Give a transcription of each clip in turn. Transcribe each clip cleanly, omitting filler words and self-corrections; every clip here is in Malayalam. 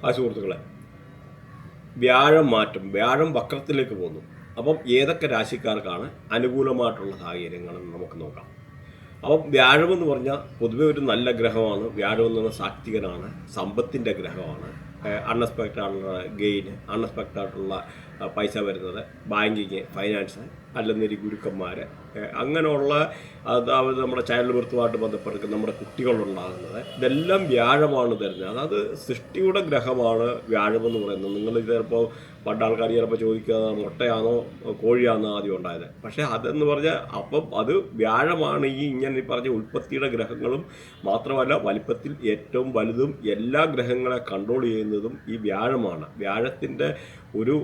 ആ സുഹൃത്തുക്കളെ, വ്യാഴം മാറ്റം, വ്യാഴം വക്രത്തിലേക്ക് പോകുന്നു. അപ്പം ഏതൊക്കെ രാശിക്കാർക്കാണ് അനുകൂലമായിട്ടുള്ള സാഹചര്യങ്ങളെന്ന് നമുക്ക് നോക്കാം. അപ്പം വ്യാഴമെന്ന് പറഞ്ഞാൽ പൊതുവെ ഒരു നല്ല ഗ്രഹമാണ്. വ്യാഴം എന്ന് പറഞ്ഞാൽ സാത്വികനാണ്, സമ്പത്തിൻ്റെ ഗ്രഹമാണ്. അൺഎക്സ്പെക്റ്റഡ് ആയിട്ടുള്ള ഗെയിൻ, അൺഎക്സ്പെക്റ്റഡ് ആയിട്ടുള്ള പൈസ വരുന്നത്, ബാങ്കിങ്, ഫൈനാൻസ്, അല്ലെന്നൊരു ഗുരുക്കന്മാർ, അങ്ങനെയുള്ള അതായത് നമ്മുടെ ചൈൽഡ് ബർത്തുമായിട്ട് ബന്ധപ്പെട്ട് നമ്മുടെ കുട്ടികളുണ്ടാകുന്നത്, ഇതെല്ലാം വ്യാഴമാണ് തരുന്നത്. അതായത് സൃഷ്ടിയുടെ ഗ്രഹമാണ് വ്യാഴമെന്ന് പറയുന്നത്. നിങ്ങൾ ചിലപ്പോൾ പണ്ട് ആൾക്കാർ ചിലപ്പോൾ ചോദിക്കുക മുട്ടയാണോ കോഴിയാണോ ആദ്യം ഉണ്ടായത്. പക്ഷേ അതെന്ന് പറഞ്ഞാൽ അപ്പം അത് വ്യാഴമാണ് ഇങ്ങനെ പറഞ്ഞ ഉൽപ്പത്തിയുടെ ഗ്രഹങ്ങളും മാത്രമല്ല വലിപ്പത്തിൽ ഏറ്റവും വലുതും എല്ലാ ഗ്രഹങ്ങളെ കൺട്രോൾ ചെയ്യുന്നതും ഈ വ്യാഴമാണ്. വ്യാഴത്തിൻ്റെ ഒരു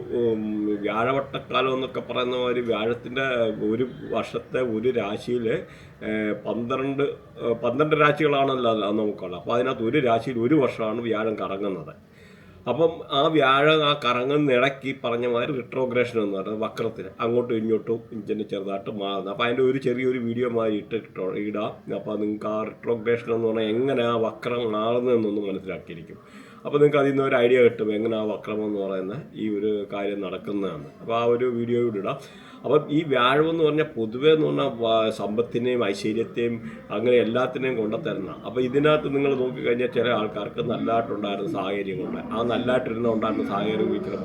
വ്യാഴവട്ടക്കാലം എന്നൊക്കെ പറയുന്ന മാതിരി വ്യാഴത്തിൻ്റെ ഒരു വർഷത്തെ ഒരു രാശിയിൽ 12 രാശികളാണല്ലോ നമുക്കുള്ളത്. അപ്പോൾ അതിനകത്ത് ഒരു രാശിയിൽ ഒരു വർഷമാണ് വ്യാഴം കറങ്ങുന്നത്. അപ്പം ആ വ്യാഴം ആ കറങ്ങുന്ന ഇടയ്ക്ക് പറഞ്ഞ മാതിരി റിട്രോഗ്രേഷൻ എന്ന് പറയുന്നത് വക്രത്തിന് അങ്ങോട്ടും ഇങ്ങോട്ടും ഇഞ്ചിന് ചെറുതായിട്ട് മാറുന്നത്. അപ്പോൾ അതിൻ്റെ ഒരു ചെറിയൊരു വീഡിയോ മാതിരി ഇടാം. അപ്പോൾ നിങ്ങൾക്ക് ആ റിട്രോഗ്രേഷൻ എന്ന് പറഞ്ഞാൽ എങ്ങനെ ആ വക്രം മാറുന്നതെന്നൊന്ന് മനസ്സിലാക്കിയിരിക്കും. അപ്പോൾ നിങ്ങൾക്ക് അതിൽ നിന്ന് ഒരു ഐഡിയ കിട്ടും എങ്ങനെ ആ വക്രം എന്ന് പറയുന്ന ഈ ഒരു കാര്യം നടക്കുന്നതാണ്. അപ്പോൾ ആ ഒരു വീഡിയോ കൂടി ഇടാം. അപ്പം ഈ വ്യാഴം എന്ന് പറഞ്ഞാൽ പൊതുവേ എന്ന് പറഞ്ഞാൽ സമ്പത്തിനെയും ഐശ്വര്യത്തെയും അങ്ങനെ എല്ലാത്തിനെയും കൊണ്ടുത്തരുന്ന. അപ്പോൾ ഇതിനകത്ത് നിങ്ങൾ നോക്കിക്കഴിഞ്ഞാൽ ചില ആൾക്കാർക്ക് നല്ലതായിട്ടുണ്ടായിരുന്ന സാഹചര്യങ്ങളുണ്ട്. ആ ഉണ്ടായിരുന്ന സാഹചര്യം ഇച്ചിരി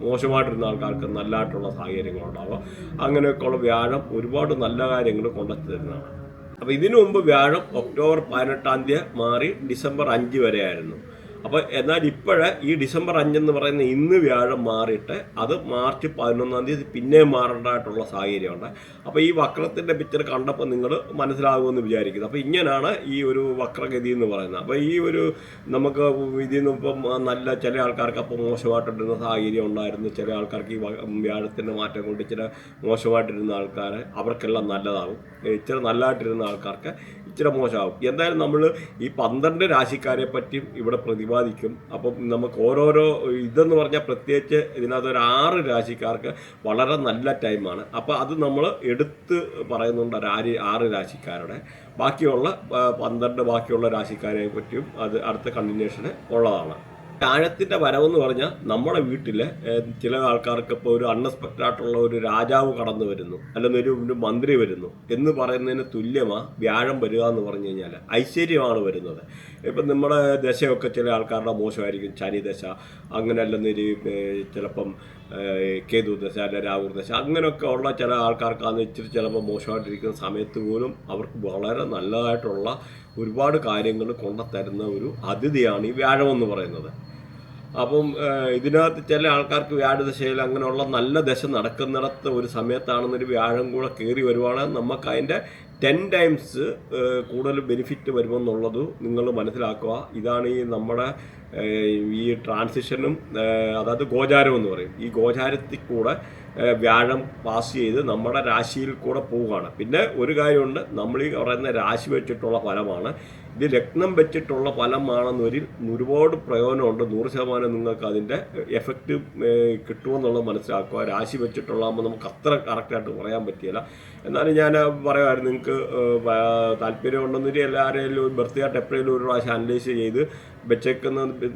മോശമായിട്ടിരുന്ന ആൾക്കാർക്ക് നല്ലതായിട്ടുള്ള സാഹചര്യങ്ങളുണ്ടാവുക. അങ്ങനെയൊക്കെയുള്ള വ്യാഴം ഒരുപാട് നല്ല കാര്യങ്ങൾ കൊണ്ടുത്തരുന്നതാണ്. അപ്പോൾ ഇതിനു മുമ്പ് വ്യാഴം ഒക്ടോബർ 18 മാറി ഡിസംബർ 5 വരെ ആയിരുന്നു. അപ്പോൾ എന്നാൽ ഇപ്പോഴേ ഈ ഡിസംബർ 5 പറയുന്ന ഇന്ന് വ്യാഴം മാറിയിട്ട് അത് മാർച്ച് 11 പിന്നെയും മാറേണ്ടതായിട്ടുള്ള സാഹചര്യമുണ്ട്. അപ്പോൾ ഈ വക്രത്തിൻ്റെ പിക്ചർ കണ്ടപ്പോൾ നിങ്ങൾ മനസ്സിലാകുമെന്ന് വിചാരിക്കുന്നു. അപ്പോൾ ഇങ്ങനെയാണ് ഈ ഒരു വക്രഗതി എന്ന് പറയുന്നത്. അപ്പോൾ ഈ ഒരു നമുക്ക് ഇതിൽ നിന്ന് ഇപ്പം നല്ല ചില ആൾക്കാർക്ക് അപ്പോൾ മോശമായിട്ടിരുന്ന സാഹചര്യം ഉണ്ടായിരുന്നു. ചില ആൾക്കാർക്ക് ഈ വ്യാഴത്തിൻ്റെ മാറ്റം കൊണ്ട് ഇച്ചിരി മോശമായിട്ടിരുന്ന ആൾക്കാർ അവർക്കെല്ലാം നല്ലതാകും. ഇച്ചിരി നല്ലതായിട്ടിരുന്ന ആൾക്കാർക്ക് ഇച്ചിരി മോശമാകും. എന്തായാലും നമ്മൾ ഈ 12 രാശിക്കാരെ പറ്റിയും ഇവിടെ പ്രതിപാദിക്കും. അപ്പം നമുക്ക് ഓരോരോ ഇതെന്ന് പറഞ്ഞാൽ പ്രത്യേകിച്ച് ഇതിനകത്ത് ഒരു 6 രാശിക്കാർക്ക് വളരെ നല്ല ടൈമാണ്. അപ്പോൾ അത് നമ്മൾ എടുത്ത് പറയുന്നുണ്ട് 6 രാശിക്കാരുടെ. ബാക്കിയുള്ള 12 ബാക്കിയുള്ള രാശിക്കാരെ പറ്റിയും അത് അടുത്ത കണ്ടിന്യൂഷന് ഉള്ളതാണ്. വ്യാഴത്തിൻ്റെ വരവെന്ന് പറഞ്ഞാൽ നമ്മുടെ വീട്ടിൽ ചില ആൾക്കാർക്ക് ഇപ്പോൾ ഒരു അൺഎക്സ്പെക്റ്റഡ് ആയിട്ടുള്ള ഒരു രാജാവ് കടന്നു വരുന്നു, അല്ലെങ്കിൽ ഒരു മന്ത്രി വരുന്നു എന്ന് പറയുന്നതിന് തുല്യമാണ് വ്യാഴം വരിക എന്ന് പറഞ്ഞു കഴിഞ്ഞാൽ. ഐശ്വര്യമാണ് വരുന്നത്. ഇപ്പം നമ്മുടെ ദശയൊക്കെ ചില ആൾക്കാരുടെ മോശമായിരിക്കും, ശനി ദശ, അങ്ങനെ അല്ലെന്നൊരു ചിലപ്പം കേതു ദശ അല്ല രാഹു ദശ, അങ്ങനെയൊക്കെ ഉള്ള ചില ആൾക്കാർക്കാന്ന് ഇച്ചിരി ചിലപ്പോൾ മോശമായിട്ടിരിക്കുന്ന സമയത്ത് പോലും അവർക്ക് വളരെ നല്ലതായിട്ടുള്ള ഒരുപാട് കാര്യങ്ങൾ കൊണ്ടുത്തരുന്ന ഒരു അതിഥിയാണ് ഈ വ്യാഴം എന്ന് പറയുന്നത്. അപ്പം ഇതിനകത്ത് ചില ആൾക്കാർക്ക് വ്യാഴദശയിൽ അങ്ങനെയുള്ള നല്ല ദശ നടക്കുന്നിടത്ത് ഒരു സമയത്താണെന്നൊരു വ്യാഴം കൂടെ കയറി വരുവാണെങ്കിൽ നമുക്ക് അതിൻ്റെ 10 times കൂടുതൽ ബെനിഫിറ്റ് വരുമെന്നുള്ളത് നിങ്ങൾ മനസ്സിലാക്കുക. ഇതാണ് ഈ നമ്മുടെ ഈ ട്രാൻസിഷനും അതായത് ഗോചാരം എന്ന് പറയും. ഈ ഗോചാരത്തിൽ കൂടെ വ്യാഴം പാസ് ചെയ്ത് നമ്മുടെ രാശിയിൽ കൂടെ പോവുകയാണ്. പിന്നെ ഒരു കാര്യമുണ്ട്, നമ്മൾ ഈ പറയുന്ന രാശി വെച്ചിട്ടുള്ള ഫലമാണ്. ഇത് ലഗ്നം വെച്ചിട്ടുള്ള ഫലമാണെന്നൊരിൽ ഒരുപാട് പ്രയോജനമുണ്ട്. 100% നിങ്ങൾക്ക് അതിൻ്റെ എഫക്റ്റ് കിട്ടുമെന്നുള്ളത് മനസ്സിലാക്കുക. രാശി വെച്ചിട്ടുള്ളതാകുമ്പോൾ നമുക്ക് അത്ര കറക്റ്റായിട്ട് പറയാൻ പറ്റിയില്ല. എന്നാലും ഞാൻ പറയുമായിരുന്നു, നിങ്ങൾക്ക് താല്പര്യമുണ്ടെന്നൊരു എല്ലാവരെയും ബർത്തിയായിട്ട് എപ്പോഴും ഒരു പ്രാവശ്യം അനലൈസ് ചെയ്ത്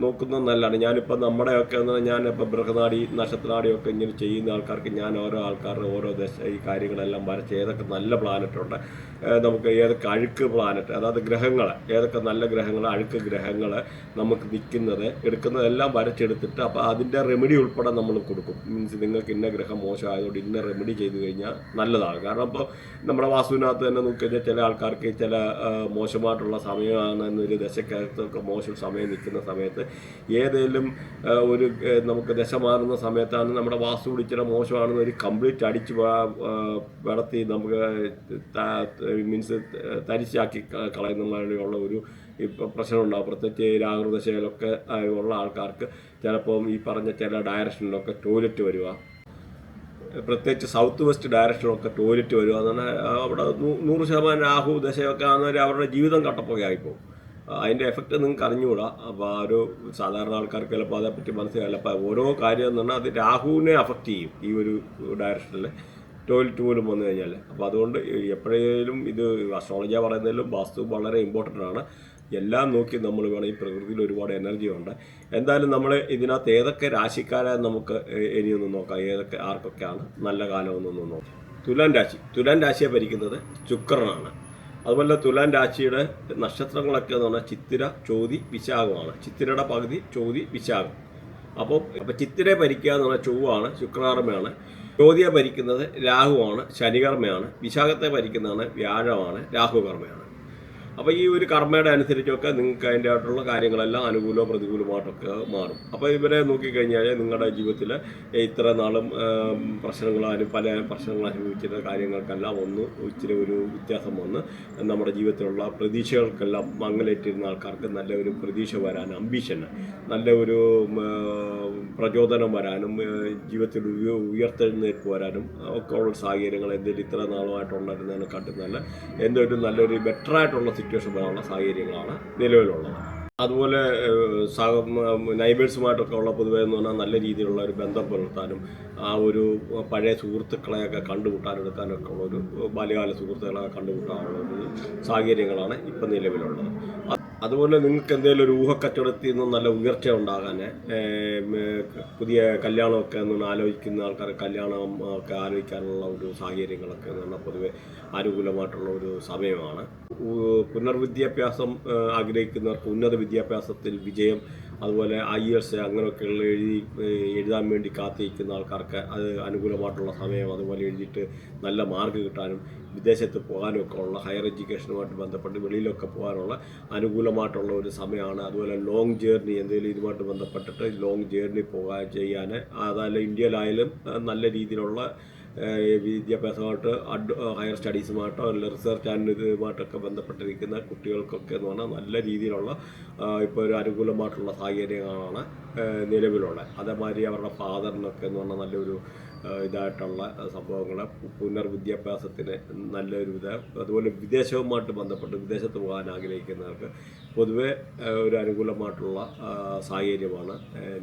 നോക്കുന്നത് നല്ലതാണ്. ഞാനിപ്പോൾ നമ്മുടെയൊക്കെ ഞാനിപ്പോൾ ബൃഹനാടി നക്ഷത്രനാടിയൊക്കെ ഇങ്ങനെ ചെയ്യുന്ന ആൾക്കാർക്ക് ഞാൻ ഓരോ ആൾക്കാരുടെ ഓരോ ദശ ഈ കാര്യങ്ങളെല്ലാം വരച്ച് ഏതൊക്കെ നല്ല പ്ലാനറ്റുണ്ട്, നമുക്ക് ഏതൊക്കെ അഴുക്ക് പ്ലാനറ്റ്, അതായത് ഗ്രഹങ്ങൾ, ഏതൊക്കെ നല്ല ഗ്രഹങ്ങൾ, അഴുക്ക് ഗ്രഹങ്ങൾ നമുക്ക് നിൽക്കുന്നത് എടുക്കുന്നതെല്ലാം വരച്ചെടുത്തിട്ട് അപ്പോൾ അതിൻ്റെ റെമഡി ഉൾപ്പെടെ നമ്മൾ കൊടുക്കും. മീൻസ് നിങ്ങൾക്ക് ഇന്ന ഗ്രഹം മോശമായതുകൊണ്ട് ഇന്ന റെമഡി ചെയ്ത് കഴിഞ്ഞാൽ നല്ലതാണ്. കാരണം ഇപ്പോൾ നമ്മുടെ വാസ്തുവിനകത്ത് തന്നെ നോക്കിക്കഴിഞ്ഞാൽ ചില ആൾക്കാർക്ക് ചില മോശമായിട്ടുള്ള സമയമാണ് എന്നൊരു ദശക്കകത്തൊക്കെ മോശം സമയം നിൽക്കുന്ന സമയത്ത് ഏതെങ്കിലും ഒരു നമുക്ക് ദശ മാറുന്ന സമയത്താണ് നമ്മുടെ വാസ്തു പിടിച്ചിട്ട് മോശമാണെന്ന് ഒരു കംപ്ലീറ്റ് അടിച്ച് വളർത്തി നമുക്ക് മീൻസ് തരിശാക്കി കളയുന്ന മാതിരിയുള്ള ഒരു പ്രശ്നമുണ്ടാകും. പ്രത്യേകിച്ച് രാഹുദശയിലൊക്കെ ഉള്ള ആൾക്കാർക്ക് ചിലപ്പം ഈ പറഞ്ഞ ചില ഡയറക്ഷനിലൊക്കെ ടോയ്ലറ്റ് വരിക, പ്രത്യേകിച്ച് സൗത്ത് വെസ്റ്റ് ഡയറക്ഷനിലൊക്കെ ടോയ്ലറ്റ് വരിക എന്ന് പറഞ്ഞാൽ അവിടെ 100% രാഹു ദശയൊക്കെ ആണെന്നവർ അവരുടെ ജീവിതം കട്ടപ്പൊക്കെയായിപ്പോകും. അതിൻ്റെ എഫക്റ്റ് നിങ്ങൾക്ക് അറിഞ്ഞുകൂടാ. അപ്പോൾ ആ ഒരു സാധാരണ ആൾക്കാർക്ക് ചിലപ്പോൾ അതേപ്പറ്റി മനസ്സിലാവില്ല. അപ്പോൾ ഓരോ കാര്യം എന്ന് പറഞ്ഞാൽ അത് രാഹുവിനെ അഫക്റ്റ് ചെയ്യും ഈ ഒരു ഡയറക്ഷനിൽ ടോയ്ലറ്റ് പോലും വന്നു കഴിഞ്ഞാൽ. അപ്പോൾ അതുകൊണ്ട് എപ്പോഴേലും ഇത് അസ്ട്രോളജിയാണ് പറയുന്നതിലും വാസ്തു വളരെ ഇമ്പോർട്ടൻ്റ് ആണ്. എല്ലാം നോക്കി നമ്മൾ വേണം. ഈ പ്രകൃതിയിൽ ഒരുപാട് എനർജി ഉണ്ട്. എന്തായാലും നമ്മൾ ഇതിനകത്ത് ഏതൊക്കെ രാശിക്കാരെ നമുക്ക് ഇനിയൊന്ന് നോക്കാം, ആർക്കൊക്കെയാണ് നല്ല കാലമെന്നൊന്ന് നോക്കാം. തുലാം രാശിയെ ഭരിക്കുന്നത് ശുക്രനാണ്. അതുപോലെ തുലാം രാശിയുടെ നക്ഷത്രങ്ങളൊക്കെ എന്ന് പറഞ്ഞാൽ ചിത്തിര, ചോതി, വിശാഖമാണ്. ചിത്തിരയുടെ പകുതി ചോതി, വിശാഖം. അപ്പോൾ ചിത്തിരയെ ഭരിക്കുക എന്ന് പറഞ്ഞാൽ ചൊവ്വാണ്, ശുക്രകർമ്മയാണ്. ചോതിയെ ഭരിക്കുന്നത് രാഹുവാണ്, ശനികർമ്മയാണ്. വിശാഖത്തെ ഭരിക്കുന്നതാണ് വ്യാഴമാണ്, രാഹുകർമ്മയാണ്. അപ്പോൾ ഈ ഒരു കർമ്മയുടെ അനുസരിച്ചൊക്കെ നിങ്ങൾക്ക് അതിൻ്റെ ആയിട്ടുള്ള കാര്യങ്ങളെല്ലാം അനുകൂലമോ പ്രതികൂലമായിട്ടൊക്കെ മാറും. അപ്പോൾ ഇവരെ നോക്കിക്കഴിഞ്ഞാൽ നിങ്ങളുടെ ജീവിതത്തിൽ ഇത്ര നാളും പല പ്രശ്നങ്ങൾ അനുഭവിച്ചിരുന്ന കാര്യങ്ങൾക്കെല്ലാം ഇച്ചിരി ഒരു വ്യത്യാസം വന്ന് നമ്മുടെ ജീവിതത്തിലുള്ള പ്രതീക്ഷകൾക്കെല്ലാം മങ്ങലേറ്റിരുന്ന ആൾക്കാർക്ക് നല്ല ഒരു പ്രതീക്ഷ വരാനും, അംബീഷന് നല്ല ഒരു പ്രചോദനം വരാനും, ജീവിതത്തിൽ ഉയർത്തെഴുന്നേൽപ്പ് വരാനും ഒക്കെ ഉള്ള സാഹചര്യങ്ങൾ എന്തെങ്കിലും ഇത്ര നാളുമായിട്ടുണ്ടായിരുന്നതിനെ കാട്ടുന്നതല്ല എന്തൊരു നല്ലൊരു ബെറ്ററായിട്ടുള്ള സിറ്റുവേഷൻ വരാനുള്ള സാഹചര്യങ്ങളാണ് നിലവിലുള്ളത്. അതുപോലെ നൈബേഴ്സുമായിട്ടൊക്കെ ഉള്ള പൊതുവേ എന്ന് പറഞ്ഞാൽ നല്ല രീതിയിലുള്ള ഒരു ബന്ധം പുലർത്താനും, ആ ഒരു പഴയ സുഹൃത്തുക്കളെയൊക്കെ കണ്ടുമുട്ടാനെടുക്കാനൊക്കെ ഉള്ള ഒരു ബാല്യകാല സുഹൃത്തുക്കളെ കണ്ടുമുട്ടാനുള്ള ഒരു സാഹചര്യങ്ങളാണ് ഇപ്പം നിലവിലുള്ളത്. അതുപോലെ നിങ്ങൾക്ക് എന്തെങ്കിലും ഒരു ഊഹക്കച്ചവടത്തിൽ നിന്ന് നല്ല ഉയർച്ച ഉണ്ടാകാൻ, പുതിയ കല്യാണമൊക്കെ എന്ന് ആലോചിക്കുന്ന ആൾക്കാർ കല്യാണം ഒക്കെ ആലോചിക്കാനുള്ള ഒരു സാഹചര്യങ്ങളൊക്കെ എന്ന് പറഞ്ഞാൽ പൊതുവെ അനുകൂലമായിട്ടുള്ള ഒരു സമയമാണ്. പുനർവിദ്യാഭ്യാസം ആഗ്രഹിക്കുന്നവർക്ക് ഉന്നത വിദ്യാഭ്യാസത്തിൽ വിജയം, അതുപോലെ IELTS അങ്ങനെയൊക്കെയുള്ള എഴുതാൻ വേണ്ടി കാത്തിരിക്കുന്ന ആൾക്കാർക്ക് അത് അനുകൂലമായിട്ടുള്ള സമയം. അതുപോലെ എഴുതിയിട്ട് നല്ല മാർക്ക് കിട്ടാനും വിദേശത്ത് പോകാനും ഒക്കെ ഉള്ള ഹയർ എഡ്യൂക്കേഷനുമായിട്ട് ബന്ധപ്പെട്ട് വെളിയിലൊക്കെ പോകാനുള്ള അനുകൂലമായിട്ടുള്ള ഒരു സമയമാണ്. അതുപോലെ ലോങ് ജേർണി എന്തെങ്കിലും ഇതുമായിട്ട് ബന്ധപ്പെട്ടിട്ട് ലോങ് ജേർണി ചെയ്യാൻ, അതായത് ഇന്ത്യയിലായാലും നല്ല രീതിയിലുള്ള വിദ്യാഭ്യാസമായിട്ട് ഹയർ സ്റ്റഡീസുമായിട്ടോ അല്ലെങ്കിൽ റിസർച്ച് ആൻഡ് ഇതുമായിട്ടൊക്കെ ബന്ധപ്പെട്ടിരിക്കുന്ന കുട്ടികൾക്കൊക്കെ എന്ന് പറഞ്ഞാൽ നല്ല രീതിയിലുള്ള ഇപ്പോൾ ഒരു അനുകൂലമായിട്ടുള്ള സാഹചര്യങ്ങളാണ് നിലവിലുള്ളത്. അതേമാതിരി അവരുടെ ഫാദറിനൊക്കെ എന്ന് പറഞ്ഞാൽ നല്ലൊരു ഇതായിട്ടുള്ള സംഭവങ്ങൾ, പുനർവിദ്യാഭ്യാസത്തിന് നല്ലൊരു അതുപോലെ വിദേശവുമായിട്ട് ബന്ധപ്പെട്ട് വിദേശത്ത് പോകാൻ ആഗ്രഹിക്കുന്നവർക്ക് പൊതുവെ ഒരു അനുകൂലമായിട്ടുള്ള സാഹചര്യമാണ്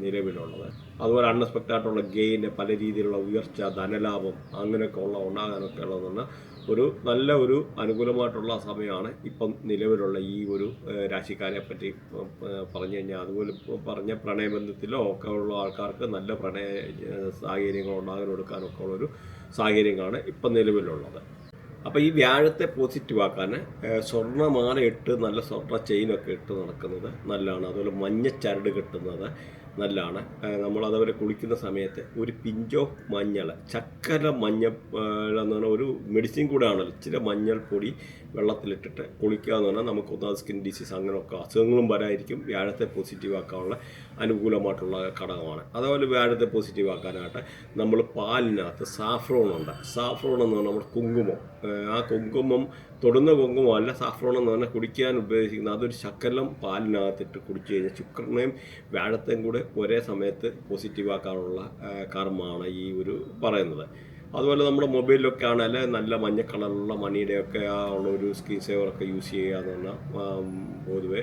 നിലവിലുള്ളത്. അതുപോലെ അൺഎക്സ്പെക്റ്റായിട്ടുള്ള ഗെയിന്, പല രീതിയിലുള്ള ഉയർച്ച, ധനലാഭം അങ്ങനെയൊക്കെ ഉണ്ടാകാനൊക്കെ ഉള്ളതെന്ന് നല്ല ഒരു അനുകൂലമായിട്ടുള്ള സമയമാണ് ഇപ്പം നിലവിലുള്ള ഈ ഒരു രാശിക്കാരെ പറ്റി പറഞ്ഞു കഴിഞ്ഞാൽ. അതുപോലെ പറഞ്ഞ പ്രണയബന്ധത്തിലോ ഒക്കെ ഉള്ള ആൾക്കാർക്ക് നല്ല പ്രണയ സാഹചര്യങ്ങൾ ഉണ്ടാകാനൊടുക്കാനൊക്കെ ഉള്ളൊരു സാഹചര്യങ്ങളാണ് ഇപ്പം നിലവിലുള്ളത്. അപ്പോൾ ഈ വ്യാഴത്തെ പോസിറ്റീവ് ആക്കാൻ സ്വർണ്ണമാല ഇട്ട് നല്ല സ്വർണ്ണ ചെയിനൊക്കെ ഇട്ട് നടക്കുന്നത് നല്ലതാണ്. അതുപോലെ മഞ്ഞച്ചരട് കെട്ടുന്നത് നല്ലതാണ്. നമ്മളതവരെ കുളിക്കുന്ന സമയത്ത് ഒരു പിഞ്ചോ മഞ്ഞൾ, ചക്കര മഞ്ഞൾ എന്ന് പറഞ്ഞാൽ ഒരു മെഡിസിൻ കൂടെ ആണല്ലോ. ഇച്ചിരി മഞ്ഞൾപ്പൊടി വെള്ളത്തിലിട്ടിട്ട് കുളിക്കുക എന്ന് പറഞ്ഞാൽ നമുക്ക് ഒന്നാമത് സ്കിൻ ഡിസീസ് അങ്ങനെയൊക്കെ അസുഖങ്ങളും വരായിരിക്കും. വ്യാഴത്തെ പോസിറ്റീവ് ആക്കാനുള്ള അനുകൂലമായിട്ടുള്ള ഘടകമാണ്. അതുപോലെ വ്യാഴത്തെ പോസിറ്റീവ് ആക്കാനായിട്ട് നമ്മൾ പാലിനകത്ത് സാഫ്രോൺ ഉണ്ട്. സാഫ്രോൺ എന്ന് പറഞ്ഞാൽ നമ്മുടെ കുങ്കുമം, ആ കുങ്കുമം തൊടുന്ന കുങ്കുമമല്ല, സാഫ്രോൺ എന്ന് പറഞ്ഞാൽ കുടിക്കാൻ ഉപയോഗിക്കുന്നത്. അതൊരു ശകലം പാലിനകത്തിട്ട് കുടിച്ചു കഴിഞ്ഞാൽ ശുക്രനെയും വ്യാഴത്തെയും കൂടെ ഒരേ സമയത്ത് പോസിറ്റീവ് ആക്കാനുള്ള കർമ്മമാണ് ഈ ഒരു പറയുന്നത്. അതുപോലെ നമ്മുടെ മൊബൈലിലൊക്കെ ആണെങ്കിൽ നല്ല മഞ്ഞ കളറുള്ള മണിയുടെയൊക്കെ ഉള്ള ഒരു സ്ക്രീൻ സേവറൊക്കെ യൂസ് ചെയ്യുക എന്ന് പറഞ്ഞാൽ പൊതുവെ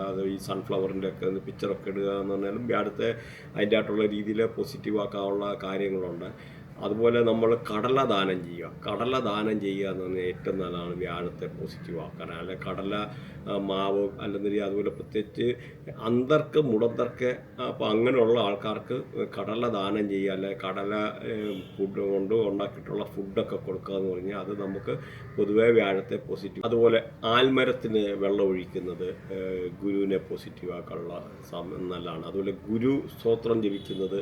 അത് ഈ സൺഫ്ലവറിൻ്റെ ഒക്കെ പിക്ചറൊക്കെ ഇടുക എന്ന് പറഞ്ഞാലും വ്യാഴത്തെ അതിൻ്റെ ആയിട്ടുള്ള രീതിയിൽ പോസിറ്റീവ് ആക്കാനുള്ള കാര്യങ്ങളുണ്ട്. അതുപോലെ നമ്മൾ കടല ദാനം ചെയ്യുക എന്ന് പറഞ്ഞാൽ ഏറ്റവും നല്ലതാണ് വ്യാഴത്തെ പോസിറ്റീവ് ആക്കാൻ. അല്ലെ കടല മാവ് അല്ലെങ്കിൽ അതുപോലെ പ്രത്യേകിച്ച് അന്തർക്ക് മുടന്തർക്ക് അപ്പോൾ അങ്ങനെയുള്ള ആൾക്കാർക്ക് കടല ദാനം ചെയ്യുക, അല്ലെ കടല ഫുഡ് കൊണ്ട് ഉണ്ടാക്കിയിട്ടുള്ള ഫുഡൊക്കെ കൊടുക്കുക എന്ന് പറഞ്ഞാൽ അത് നമുക്ക് പൊതുവേ വ്യാഴത്തെ പോസിറ്റീവ്. അതുപോലെ ആൽമരത്തിന് വെള്ളം ഒഴിക്കുന്നത് ഗുരുവിനെ പോസിറ്റീവ് ആക്കാനുള്ള നല്ലതാണ്. അതുപോലെ ഗുരു സ്തോത്രം ജപിക്കുന്നത്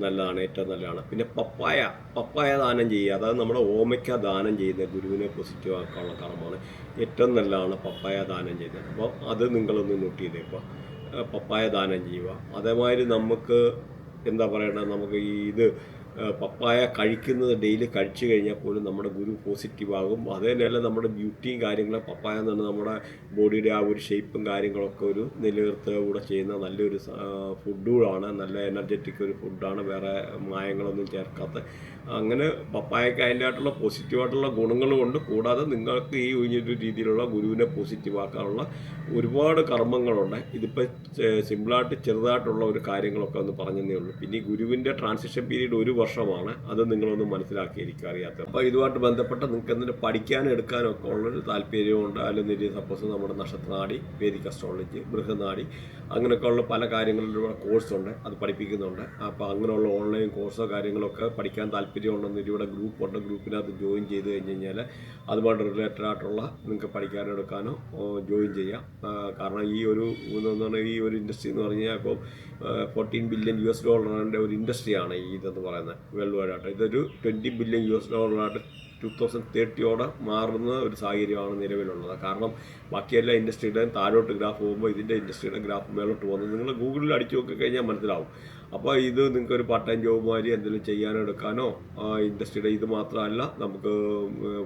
നല്ലതാണ്, ഏറ്റവും നല്ലതാണ്. പിന്നെ പപ്പായ ദാനം ചെയ്യുക, അതായത് നമ്മുടെ ഓമയ്ക്ക ദാനം ചെയ്യുന്ന ഗുരുവിനെ പോസിറ്റീവ് ആക്കാനുള്ള കർമ്മമാണ്. ഏറ്റവും നല്ലതാണ് പപ്പായ ദാനം ചെയ്യുന്നത്. അപ്പോൾ അത് നിങ്ങളൊന്ന് നോട്ട് ചെയ്തേക്കുക, പപ്പായ ദാനം ചെയ്യുക. അതേമാതിരി നമുക്ക് എന്താ പറയണത്, നമുക്ക് ഇത് പപ്പായ കഴിക്കുന്നത് ഡെയിലി കഴിച്ചു കഴിഞ്ഞാൽ പോലും നമ്മുടെ ഗുരു പോസിറ്റീവ് ആകും. അതേപോലെ നമ്മുടെ ബ്യൂട്ടിയും കാര്യങ്ങളും പപ്പായ എന്ന് പറഞ്ഞാൽ നമ്മുടെ ബോഡിയുടെ ആ ഒരു ഷേപ്പും കാര്യങ്ങളൊക്കെ ഒരു നിലനിർത്തുക കൂടെ ചെയ്യുന്ന നല്ലൊരു ഫുഡുകളാണ്. നല്ല എനർജറ്റിക് ഒരു ഫുഡാണ്, വേറെ മായങ്ങളൊന്നും ചേർക്കാത്ത. അങ്ങനെ പപ്പായക്ക് അതിൻ്റെ ആയിട്ടുള്ള പോസിറ്റീവായിട്ടുള്ള ഗുണങ്ങളുമുണ്ട്. കൂടാതെ നിങ്ങൾക്ക് ഈ ഒരു രീതിയിലുള്ള ഗുരുവിനെ പോസിറ്റീവ് ആക്കാനുള്ള ഒരുപാട് കർമ്മങ്ങളുണ്ട്. ഇതിപ്പോൾ സിമ്പിളായിട്ട് ചെറുതായിട്ടുള്ള ഒരു കാര്യങ്ങളൊക്കെ ഒന്ന് പറഞ്ഞതേ ഉള്ളൂ. പിന്നെ ഈ ഗുരുവിൻ്റെ ട്രാൻസിഷൻ പീരീഡ് 1 വർഷം വർഷമാണ്. അത് നിങ്ങളൊന്ന് മനസ്സിലാക്കിയിരിക്കുക അറിയാത്തത്. അപ്പോൾ ഇതുമായിട്ട് ബന്ധപ്പെട്ട നിങ്ങൾക്ക് എന്തിനും പഠിക്കാനും എടുക്കാനും ഒക്കെ ഉള്ളൊരു താല്പര്യമുണ്ട്. അല്ലെങ്കിൽ സപ്പോസ് നമ്മുടെ നക്ഷത്രനാടി, വേദിക് അസ്ട്രോളജി, ബൃഹനാടി അങ്ങനെയൊക്കെയുള്ള പല കാര്യങ്ങളിലുള്ള കോഴ്സുണ്ട്, അത് പഠിപ്പിക്കുന്നുണ്ട്. അപ്പോൾ അങ്ങനെയുള്ള ഓൺലൈൻ കോഴ്സോ കാര്യങ്ങളൊക്കെ പഠിക്കാൻ താല്പര്യമുണ്ടെന്ന് ഇവിടെ ഗ്രൂപ്പുണ്ട്. ഗ്രൂപ്പിനകത്ത് ജോയിൻ ചെയ്ത് കഴിഞ്ഞ് കഴിഞ്ഞാൽ അതുമായിട്ട് റിലേറ്റഡ് ആയിട്ടുള്ള നിങ്ങൾക്ക് പഠിക്കാനോ എടുക്കാനോ ജോയിൻ ചെയ്യാം. കാരണം ഈ ഒരു ഇൻഡസ്ട്രി എന്ന് പറഞ്ഞാൽ ഇപ്പോൾ $14 ബില്യൺ ഒരു ഇൻഡസ്ട്രിയാണ് ഈ ഇതെന്ന് പറയുന്നത് വേൾഡ് വൈഡ് ആയിട്ട്. ഇതൊരു $20 ബില്യൺ 2030 മാറുന്ന ഒരു സാഹചര്യമാണ് നിലവിലുള്ളത്. കാരണം ബാക്കിയെല്ലാ ഇൻഡസ്ട്രിയുടെയും താഴോട്ട് ഗ്രാഫ് പോകുമ്പോൾ ഇതിൻ്റെ ഇൻഡസ്ട്രിയുടെ ഗ്രാഫ് മേലോട്ട് പോകുന്നത് നിങ്ങൾ ഗൂഗിളിൽ അടിച്ചു നോക്കി കഴിഞ്ഞാൽ മനസ്സിലാവും. അപ്പോൾ ഇത് നിങ്ങൾക്ക് ഒരു പാർട്ട് ടൈം ജോബ് മാതിരി എന്തെങ്കിലും ചെയ്യാനോ എടുക്കാനോ ഇൻഡസ്ട്രിയുടെ ഇത് മാത്രമല്ല, നമുക്ക്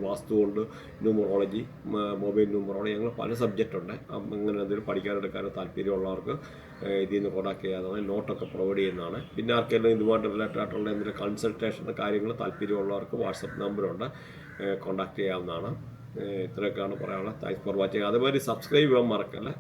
വാസ്തുവുണ്ട്, ന്യൂമറോളജി, മൊബൈൽ ന്യൂമറോളജി, അങ്ങനെ പല സബ്ജക്റ്റ് ഉണ്ട്. അങ്ങനെ എന്തെങ്കിലും പഠിക്കാനെടുക്കാനോ താല്പര്യമുള്ളവർക്ക് ഇതിൽ നിന്ന് കോൺടാക്ട് ചെയ്യാവുന്നതാണ്. നോട്ടൊക്കെ പ്രൊവൈഡ് ചെയ്യുന്നതാണ്. പിന്നെ ആർക്കെങ്കിലും ഇതുമായിട്ട് റിലേറ്റഡ് ആയിട്ടുള്ള എന്തെങ്കിലും കൺസൾട്ടേഷൻ കാര്യങ്ങൾ താല്പര്യമുള്ളവർക്ക് വാട്സപ്പ് നമ്പറുണ്ട്, കോൺടാക്ട് ചെയ്യാവുന്നതാണ്. ഇത്രയൊക്കെയാണ് പറയാനുള്ളത്. Thanks for watching. അതേമാതിരി സബ്സ്ക്രൈബ് ചെയ്യാൻ മറക്കല്ലേ.